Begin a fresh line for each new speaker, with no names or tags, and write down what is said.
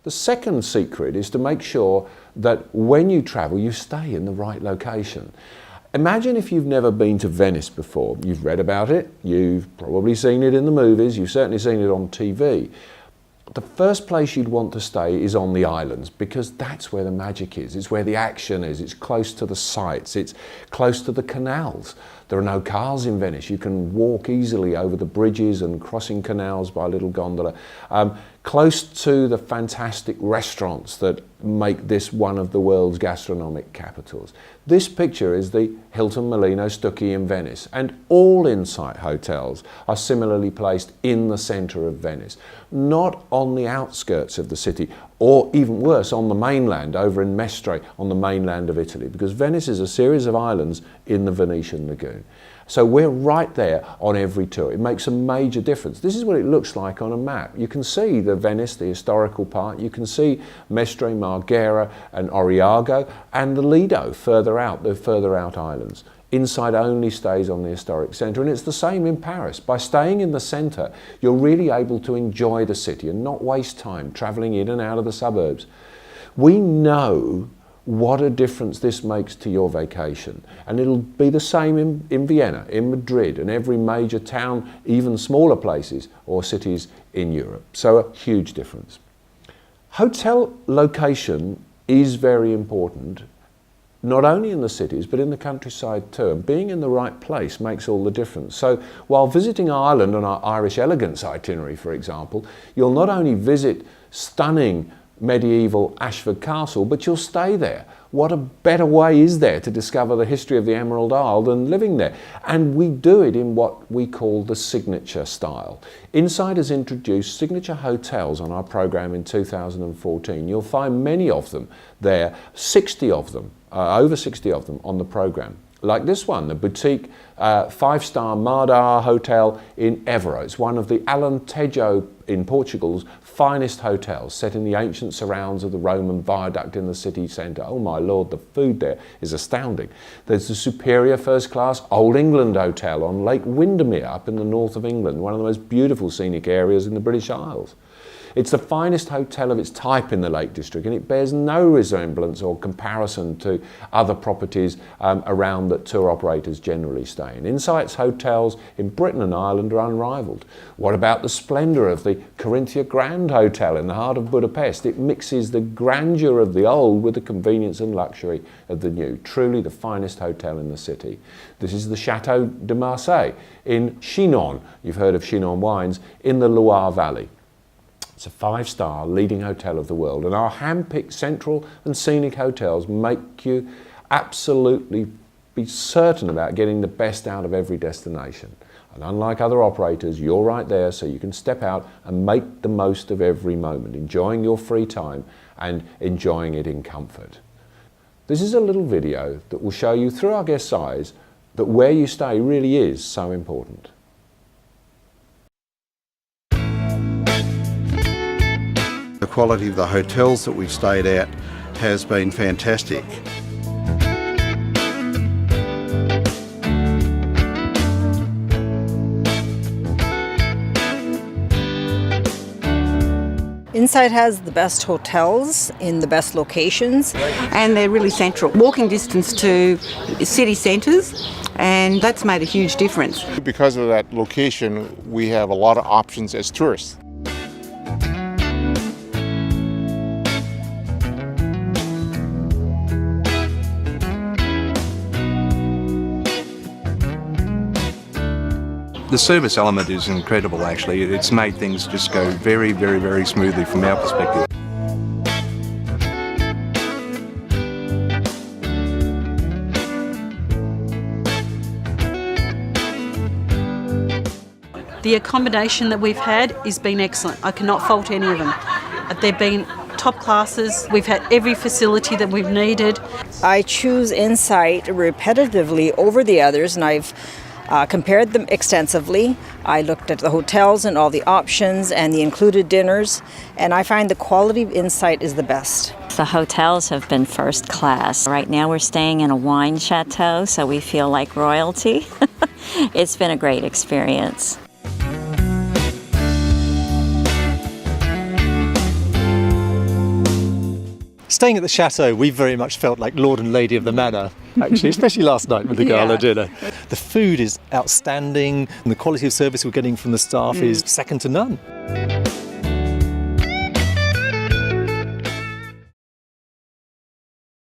The second secret is to make sure that when you travel, you stay in the right location. Imagine if you've never been to Venice before. You've read about it, you've probably seen it in the movies, you've certainly seen it on TV. The first place you'd want to stay is on the islands, because that's where the magic is. It's where the action is. It's close to the sights. It's close to the canals. There are no cars in Venice. You can walk easily over the bridges and crossing canals by a little gondola. Close to the fantastic restaurants that make this one of the world's gastronomic capitals. This picture is the Hilton Molino Stucchi in Venice, and all Insight hotels are similarly placed in the centre of Venice, not on the outskirts of the city, or even worse, on the mainland, over in Mestre, on the mainland of Italy, because Venice is a series of islands in the Venetian lagoon. So we're right there on every tour. It makes a major difference. This is what it looks like on a map. You can see the Venice, the historical part. You can see Mestre, Marghera and Oriago, and the Lido further out, the further out islands. Insight only stays on the historic centre, and it's the same in Paris. By staying in the centre, you're really able to enjoy the city and not waste time travelling in and out of the suburbs. We know what a difference this makes to your vacation. And it'll be the same in Vienna, in Madrid, and every major town, even smaller places or cities in Europe. So a huge difference. Hotel location is very important, not only in the cities, but in the countryside too. And being in the right place makes all the difference. So while visiting Ireland on our Irish Elegance itinerary, for example, you'll not only visit stunning medieval Ashford Castle, but you'll stay there. What a better way is there to discover the history of the Emerald Isle than living there? And we do it in what we call the signature style. Insight has introduced signature hotels on our program in 2014. You'll find many of them there, 60 of them, over 60 of them on the program. Like this one, the boutique 5-star Madar Hotel in Évora. It's one of the Alentejo in Portugal's finest hotels, set in the ancient surrounds of the Roman viaduct in the city centre. Oh my lord, the food there is astounding. There's the superior first-class Old England Hotel on Lake Windermere up in the north of England, one of the most beautiful scenic areas in the British Isles. It's the finest hotel of its type in the Lake District, and it bears no resemblance or comparison to other properties around that tour operators generally stay in. Insight's hotels in Britain and Ireland are unrivaled. What about the splendour of the Corinthia Grand Hotel in the heart of Budapest? It mixes the grandeur of the old with the convenience and luxury of the new. Truly the finest hotel in the city. This is the Chateau de Marseille in Chinon. You've heard of Chinon wines, in the Loire Valley. It's a 5-star leading hotel of the world, and our hand-picked central and scenic hotels make you absolutely be certain about getting the best out of every destination. And unlike other operators, you're right there, so you can step out and make the most of every moment, enjoying your free time and enjoying it in comfort. This is a little video that will show you through our guest's eyes that where you stay really is so important.
The quality of the hotels that we've stayed at has been fantastic.
Insight has the best hotels in the best locations.
And they're really central. Walking distance to city centres, and that's made a huge difference.
Because of that location, we have a lot of options as tourists.
The service element is incredible actually. It's made things just go very, very, very smoothly from our perspective.
The accommodation that we've had has been excellent. I cannot fault any of them. They've been top classes. We've had every facility that we've needed.
I choose Insight repetitively over the others, and I've compared them extensively. I looked at the hotels and all the options and the included dinners, and I find the quality of Insight is the best.
The hotels have been first class. Right now we're staying in a wine chateau, so we feel like royalty. It's been a great experience.
Staying at the chateau, we very much felt like Lord and Lady of the Manor, actually, especially last night with the gala dinner. The food is outstanding and the quality of service we're getting from the staff is second to none.